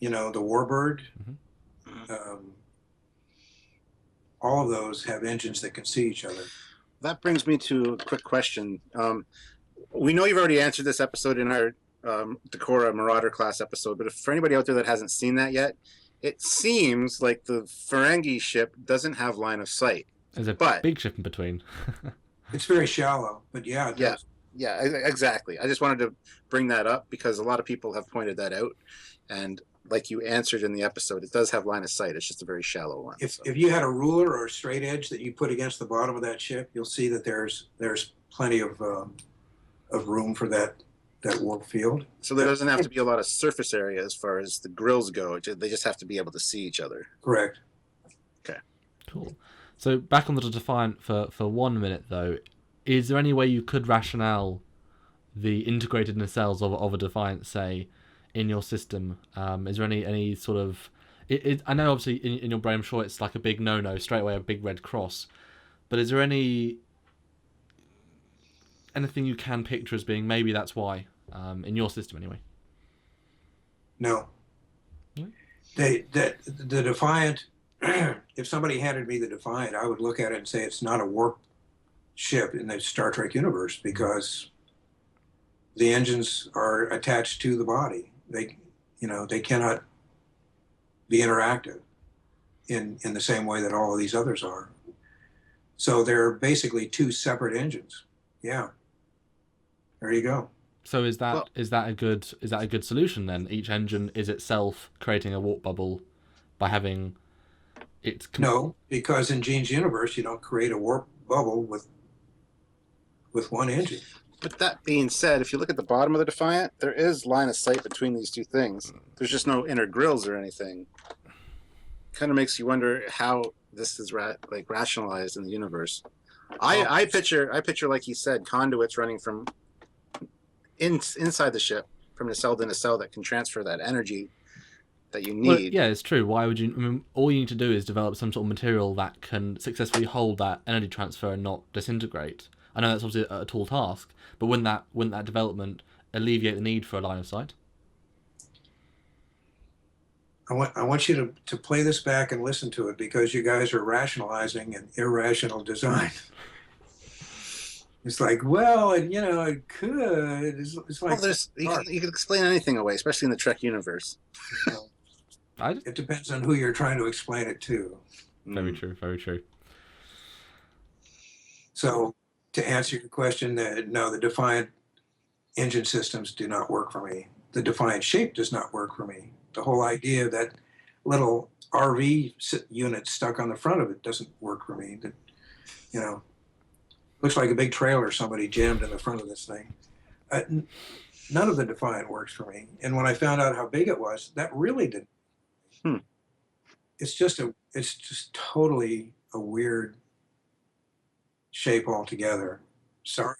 the Warbird. Mm-hmm. All of those have engines that can see each other. That brings me to a quick question. We know you've already answered this episode in our Decorah Marauder class episode, but for anybody out there that hasn't seen that yet, it seems like the Ferengi ship doesn't have line of sight. There's a big ship in between. It's very shallow, but yeah, it does. Yeah, exactly. I just wanted to bring that up because a lot of people have pointed that out, and like you answered in the episode, it does have line of sight. It's just a very shallow one. If you had a ruler or a straight edge that you put against the bottom of that ship, you'll see that there's plenty of room for that warp field. So there doesn't have to be a lot of surface area as far as the grills go. They just have to be able to see each other. Correct. Okay. Cool. So back on the Defiant for 1 minute though, is there any way you could rationale the integrated nacelles of a Defiant, say, in your system? Is there any sort of... I know obviously in your brain, I'm sure it's like a big no-no, straight away a big red cross. But is there anything you can picture as being maybe that's why, in your system anyway? No. The Defiant, if somebody handed me the Defiant, I would look at it and say it's not a warp ship in the Star Trek universe because the engines are attached to the body. They cannot be interactive in the same way that all of these others are. So they're basically two separate engines. Yeah. There you go. So is that a good solution then? Each engine is itself creating a warp bubble by having its... No, because in Gene's universe you don't create a warp bubble with one engine. But that being said, if you look at the bottom of the Defiant, there is line of sight between these two things. There's just no inner grills or anything. Kind of makes you wonder how this is rationalized in the universe. I picture, like you said, conduits running from inside the ship, from nacelle to nacelle, that can transfer that energy that you need. Well, yeah, it's true. Why would you? I mean, all you need to do is develop some sort of material that can successfully hold that energy transfer and not disintegrate. I know that's obviously a tall task, but wouldn't that development alleviate the need for a line of sight? I want you to play this back and listen to it because you guys are rationalizing an irrational design. It's like, well, it could. It's like you can explain anything away, especially in the Trek universe. It depends on who you're trying to explain it to. Very true. Very true. So, to answer your question, no, the Defiant engine systems do not work for me. The Defiant shape does not work for me. The whole idea of that little RV unit stuck on the front of it doesn't work for me. Looks like a big trailer somebody jammed in the front of this thing. None of the Defiant works for me. And when I found out how big it was, that really didn't. It's just totally a weird shape altogether. Sorry.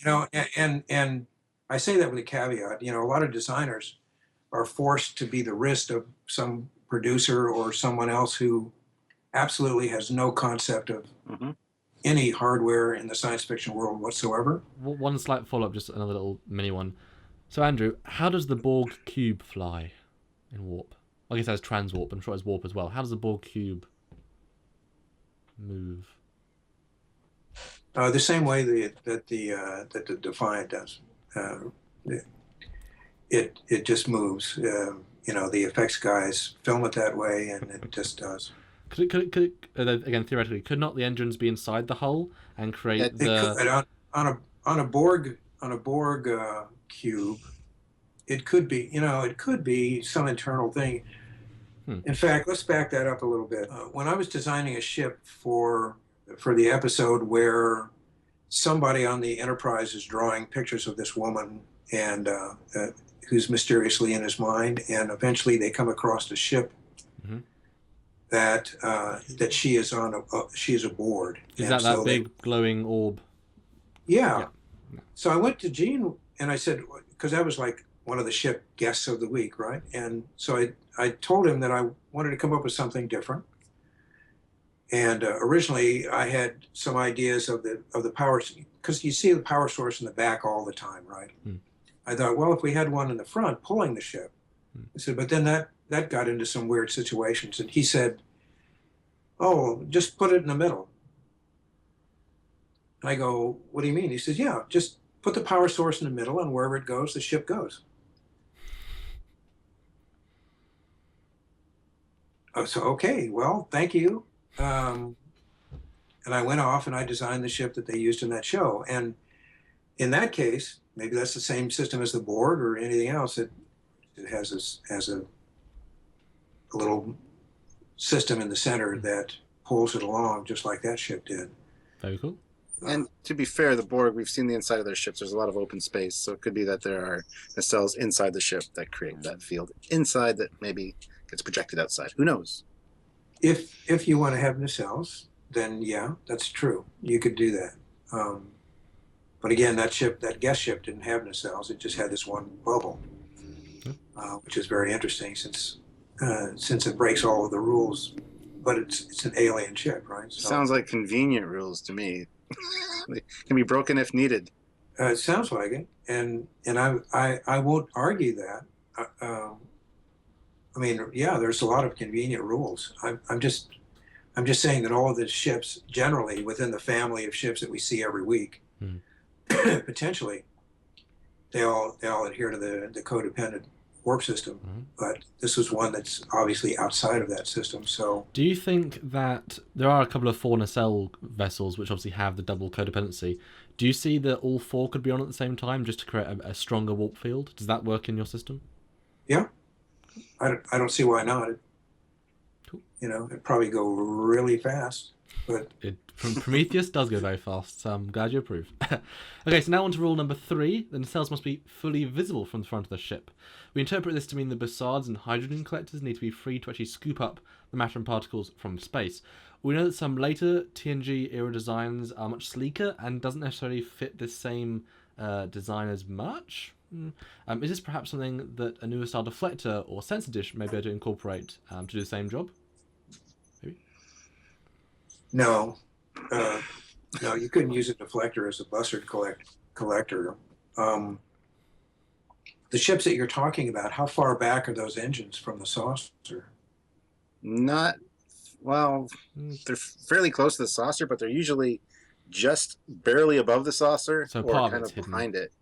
And I say that with a caveat. A lot of designers are forced to be the wrist of some producer or someone else who absolutely has no concept of any hardware in the science fiction world whatsoever. One slight follow-up, just another little mini one. So Andrew, how does the Borg cube fly in warp? I guess that's transwarp, I'm sure it's warp as well. How does the Borg cube move? The same way that the Defiant does. It just moves. The effects guys film it that way, and it just does. Could again, theoretically, could not the engines be inside the hull and create on a Borg cube? It could be. It could be some internal thing. In fact, let's back that up a little bit. When I was designing a ship for the episode where somebody on the Enterprise is drawing pictures of this woman and who's mysteriously in his mind, and eventually they come across a ship that she is on. She is aboard. Is that big glowing orb? Yeah. So I went to Gene and I said, because that was like one of the ship guests of the week, right? And so I told him that I wanted to come up with something different. And originally I had some ideas of the power, because you see the power source in the back all the time, right? I thought, well, if we had one in the front pulling the ship, I said, but then that got into some weird situations. And he said, oh, just put it in the middle. And I go, what do you mean? He says, yeah, just put the power source in the middle, and wherever it goes, the ship goes. Oh, so, okay, well, thank you. And I went off and I designed the ship that they used in that show. And in that case, maybe that's the same system as the Borg or anything else. It has a little system in the center that pulls it along, just like that ship did. Very cool. And to be fair, the Borg, we've seen the inside of their ships. There's a lot of open space, so it could be that there are nacelles inside the ship that create that field inside that maybe gets projected outside. Who knows? If you want to have nacelles, then yeah, that's true. You could do that. But again, that guest ship didn't have nacelles. It just had this one bubble, which is very interesting since it breaks all of the rules. But it's an alien ship, right? So, sounds like convenient rules to me. They can be broken if needed. it sounds like it, and I won't argue that. I mean, yeah, there's a lot of convenient rules. I'm just saying that all of the ships, generally within the family of ships that we see every week, potentially, they all adhere to the codependent warp system. But this was one that's obviously outside of that system. So, do you think that there are a couple of 4 nacelle vessels which obviously have the double codependency? Do you see that all 4 could be on at the same time just to create a stronger warp field? Does that work in your system? Yeah, I don't see why not. Cool. You know, it'd probably go really fast, but Prometheus does go very fast, so I'm glad you approve. Okay, so now on to rule number 3. The nacelles must be fully visible from the front of the ship. We interpret this to mean the Bussards and hydrogen collectors need to be free to actually scoop up the matter and particles from space. We know that some later TNG era designs are much sleeker and doesn't necessarily fit this same design as much. Is this perhaps something that a newer style deflector or sensor dish may be able to incorporate to do the same job? Maybe? no, no, you couldn't use a deflector as a Bussard collector. The ships that you're talking about, how far back are those engines from the saucer? Not, well, they're fairly close to the saucer, but they're usually just barely above the saucer, So or part of kind it's of hidden. behind it.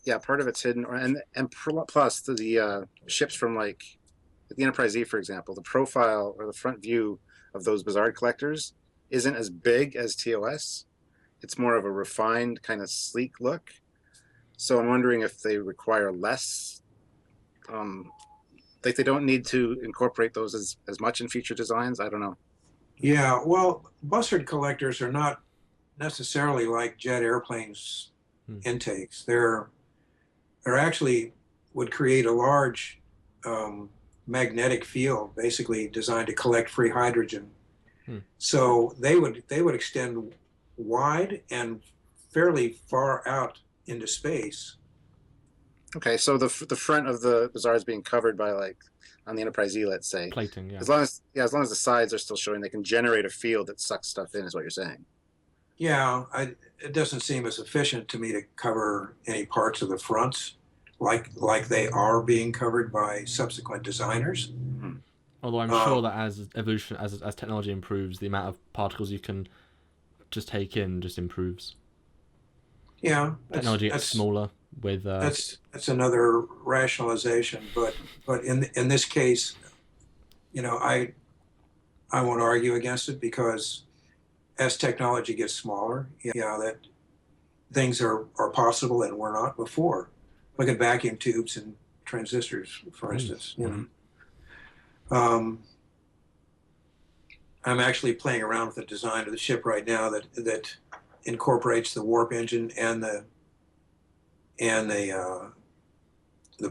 Yeah, Part of it's hidden, and plus the ships from like the Enterprise E, for example, the profile or the front view of those Bussard collectors isn't as big as TOS. It's more of a refined, kind of sleek look. So I'm wondering if they require less. Like they don't need to incorporate those as much in future designs. I don't know. Yeah, well, Bussard collectors are not necessarily like jet airplanes intakes. They're actually would create a large magnetic field, basically designed to collect free hydrogen. So they would extend wide and fairly far out into space. Okay, so the front of the Bussard is being covered by, like, on the Enterprise E, let's say. plating, yeah. As long as the sides are still showing, they can generate a field that sucks stuff in, is what you're saying. Yeah, it doesn't seem as efficient to me to cover any parts of the fronts like they are being covered by subsequent designers. Although I'm sure that as evolution, as technology improves, the amount of particles you can just take in just improves. Yeah, Technology gets smaller with. That's another rationalization, but in this case, you know, I won't argue against it, because as technology gets smaller, yeah, that things are possible that were not before. Look at vacuum tubes and transistors, for instance. You know. I'm actually playing around with the design of the ship right now that incorporates the warp engine and the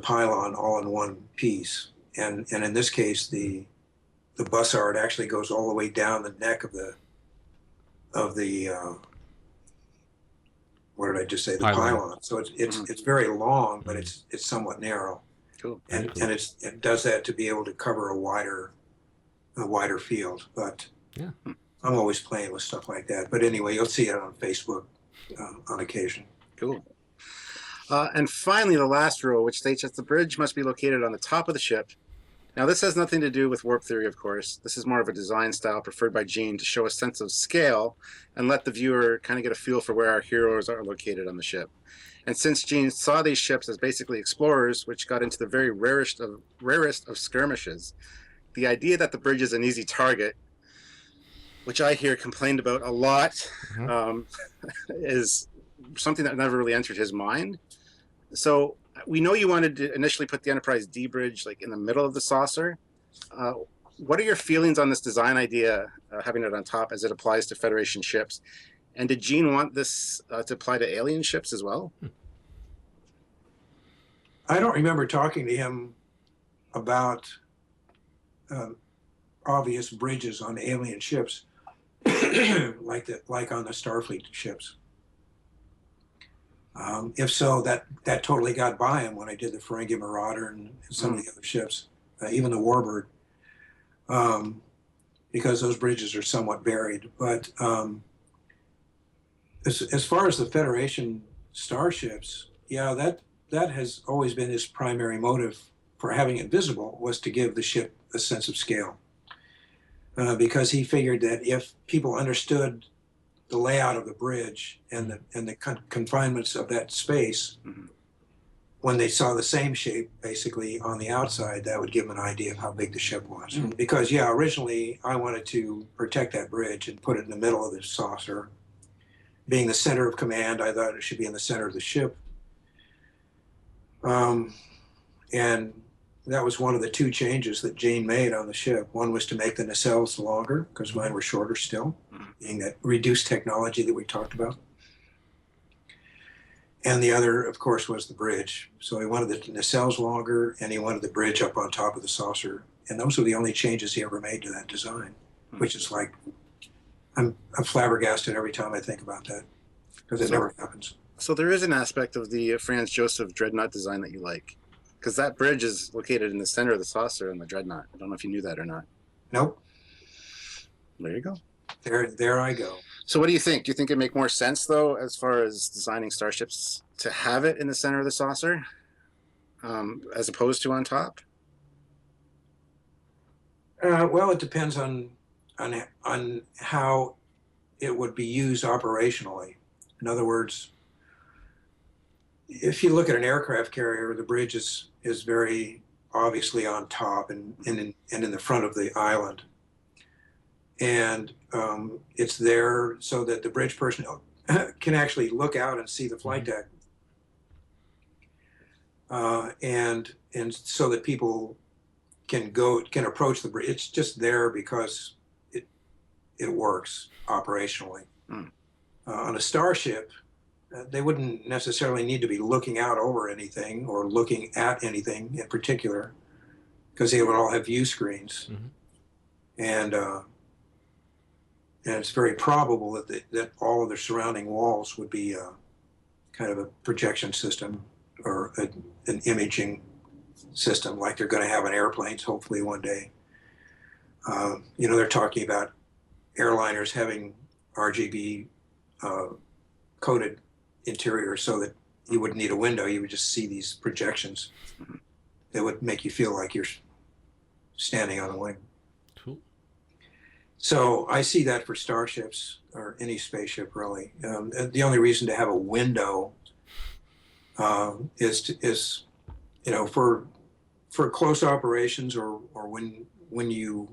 pylon all in one piece. And in this case, the Bussard actually goes all the way down the neck of the what did I just say? The pylon. So it's very long, but it's somewhat narrow. Cool. And it does that to be able to cover a wider field. But yeah, I'm always playing with stuff like that. But anyway, you'll see it on Facebook on occasion. Cool. And finally, the last rule, which states that the bridge must be located on the top of the ship. Now, this has nothing to do with warp theory, of course. This is more of a design style preferred by Gene to show a sense of scale and let the viewer kind of get a feel for where our heroes are located on the ship. And since Gene saw these ships as basically explorers, which got into the very rarest of skirmishes, the idea that the bridge is an easy target, which I hear complained about a lot, is something that never really entered his mind. So we know you wanted to initially put the Enterprise D bridge like in the middle of the saucer. What are your feelings on this design idea, having it on top as it applies to Federation ships? And did Gene want this to apply to alien ships as well? I don't remember talking to him about obvious bridges on alien ships, like on the Starfleet ships. If so, that totally got by him when I did the Ferengi Marauder and some of the other ships, even the Warbird, because those bridges are somewhat buried. But as far as the Federation starships, yeah, that has always been his primary motive for having it visible, was to give the ship a sense of scale. Because he figured that if people understood the layout of the bridge and the confinements of that space, when they saw the same shape basically on the outside, that would give them an idea of how big the ship was. Because, yeah, originally I wanted to protect that bridge and put it in the middle of the saucer. Being the center of command, I thought it should be in the center of the ship. And that was one of the two changes that Gene made on the ship. One was to make the nacelles longer, because mine were shorter still, being that reduced technology that we talked about. And the other, of course, was the bridge. So he wanted the nacelles longer, and he wanted the bridge up on top of the saucer. And those were the only changes he ever made to that design, which is like, I'm flabbergasted every time I think about that, because it never happens. So there is an aspect of the Franz Joseph Dreadnought design that you like, because that bridge is located in the center of the saucer in the Dreadnought. I don't know if you knew that or not. Nope. There you go. There I go. So what do you think? Do you think it'd make more sense, though, as far as designing starships, to have it in the center of the saucer as opposed to on top? Well, it depends on how it would be used operationally. In other words, if you look at an aircraft carrier, the bridge is very obviously on top and in the front of the island. And it's there so that the bridge personnel can actually look out and see the flight deck. And so that people can approach the bridge. It's just there because it works operationally. On a starship, they wouldn't necessarily need to be looking out over anything or looking at anything in particular, because they would all have view screens. And it's very probable that all of the surrounding walls would be kind of a projection system or an imaging system, like they're going to have on airplanes, hopefully one day. They're talking about airliners having RGB coded interior so that you wouldn't need a window. You would just see these projections that would make you feel like you're standing on a wing. Cool. So I see that for starships or any spaceship, really. The only reason to have a window is for close operations or when you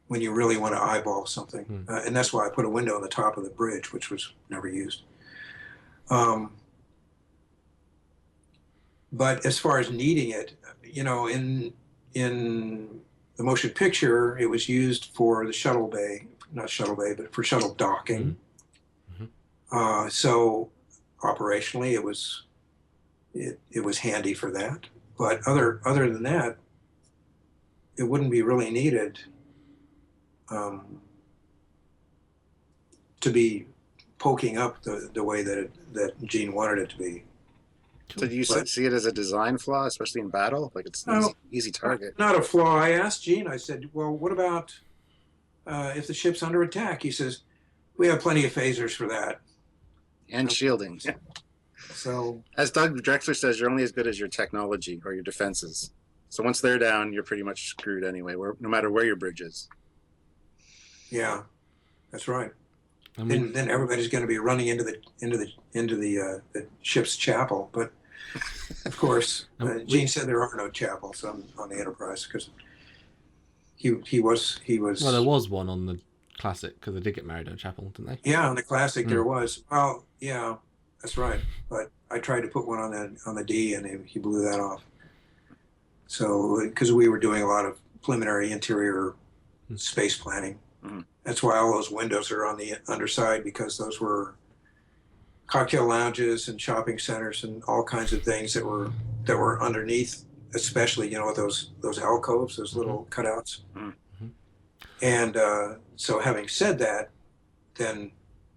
really want to eyeball something. And that's why I put a window on the top of the bridge, which was never used. But as far as needing it, in the motion picture, it was used for the shuttle bay, not shuttle bay, but for shuttle docking. So operationally, it was handy for that. But other than that, it wouldn't be really needed to be poking up the way that Gene wanted it to be. So do you see it as a design flaw, especially in battle? Like it's an easy target? Not a flaw. I asked Gene, I said, well, what about if the ship's under attack? He says, we have plenty of phasers for that. And shielding. So, as Doug Drexler says, you're only as good as your technology or your defenses. So once they're down, you're pretty much screwed anyway, no matter where your bridge is. yeah, that's right. And Then everybody's going to be running into the ship's chapel. But of course, Gene said there are no chapels on the Enterprise because he was. Well, there was one on the Classic because they did get married in a chapel, didn't they? Yeah, on the Classic there was. Well, yeah, that's right. But I tried to put one on the D, and he blew that off. So because we were doing a lot of preliminary interior space planning. Mm-hmm. That's why all those windows are on the underside, because those were cocktail lounges and shopping centers and all kinds of things that were underneath, especially those alcoves, those little cutouts. Mm-hmm. And so, having said that, then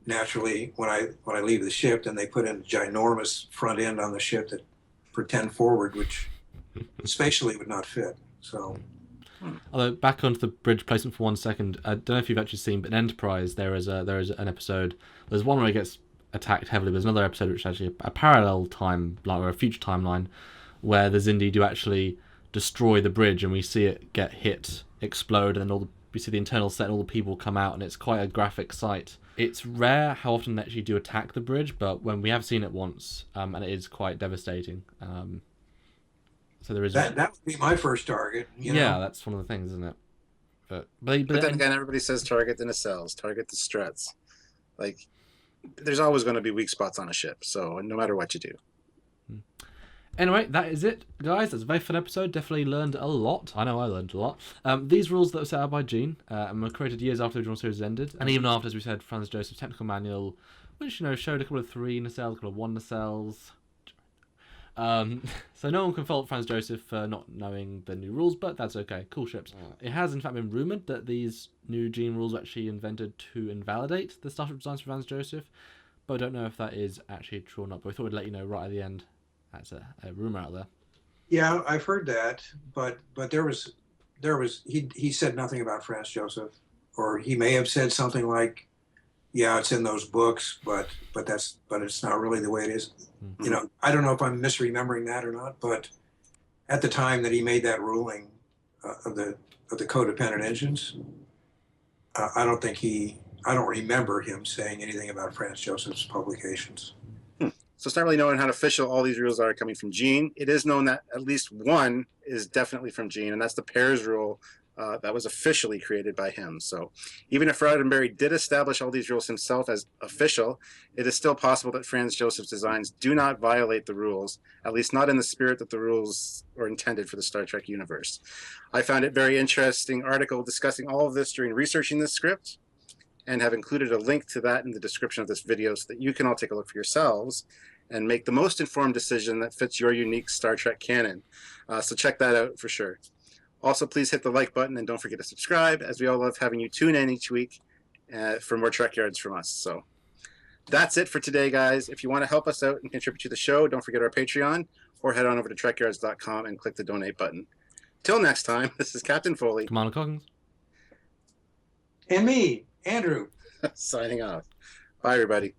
naturally, when I leave the ship, then they put in a ginormous front end on the ship that for 10 forward, which spatially would not fit. So. Although back onto the bridge placement for 1 second, I don't know if you've actually seen, but in Enterprise there is an episode. There's one where it gets attacked heavily, but there's another episode which is actually a parallel timeline or a future timeline where the Xindi do actually destroy the bridge, and we see it get hit, explode, and then we see the internal set and all the people come out, and it's quite a graphic sight. It's rare how often they actually do attack the bridge, but when we have seen it once, and it is quite devastating. So there is that would be my first target. Yeah, that's one of the things, isn't it? But then again, everybody says target the nacelles, target the struts. Like, there's always going to be weak spots on a ship, so no matter what you do. Anyway, that is it, guys. That's a very fun episode. Definitely learned a lot. I know I learned a lot. These rules that were set out by Gene and were created years after the original series ended, and even after, as we said, Franz Joseph's technical manual, which showed a couple of 3 nacelles, a couple of 1 nacelles. So no one can fault Franz Joseph for not knowing the new rules, but that's okay. Cool ships. It has in fact been rumoured that these new Gene rules were actually invented to invalidate the Starship designs for Franz Joseph, but I don't know if that is actually true or not. But we thought we'd let you know right at the end. That's a rumour out there. Yeah, I've heard that, but there was he said nothing about Franz Joseph, or he may have said something like, yeah, it's in those books, but it's not really the way it is. Mm-hmm. I don't know if I'm misremembering that or not, but at the time that he made that ruling of the codependent engines, I don't remember him saying anything about Franz Joseph's publications. So it's not really knowing how official all these rules are coming from Gene. It is known that at least one is definitely from Gene, and that's the pairs rule that was officially created by him. So even if Roddenberry did establish all these rules himself as official, it is still possible that Franz Joseph's designs do not violate the rules, at least not in the spirit that the rules were intended for the Star Trek universe. I found it very interesting article discussing all of this during researching this script, and have included a link to that in the description of this video so that you can all take a look for yourselves and make the most informed decision that fits your unique Star Trek canon. So check that out for sure. Also, please hit the like button and don't forget to subscribe, as we all love having you tune in each week for more Trekyards from us. So that's it for today, guys. If you want to help us out and contribute to the show, don't forget our Patreon, or head on over to trekyards.com and click the donate button. Till next time, this is Captain Foley. Commander Coggins. And me, Andrew. Signing off. Bye, everybody.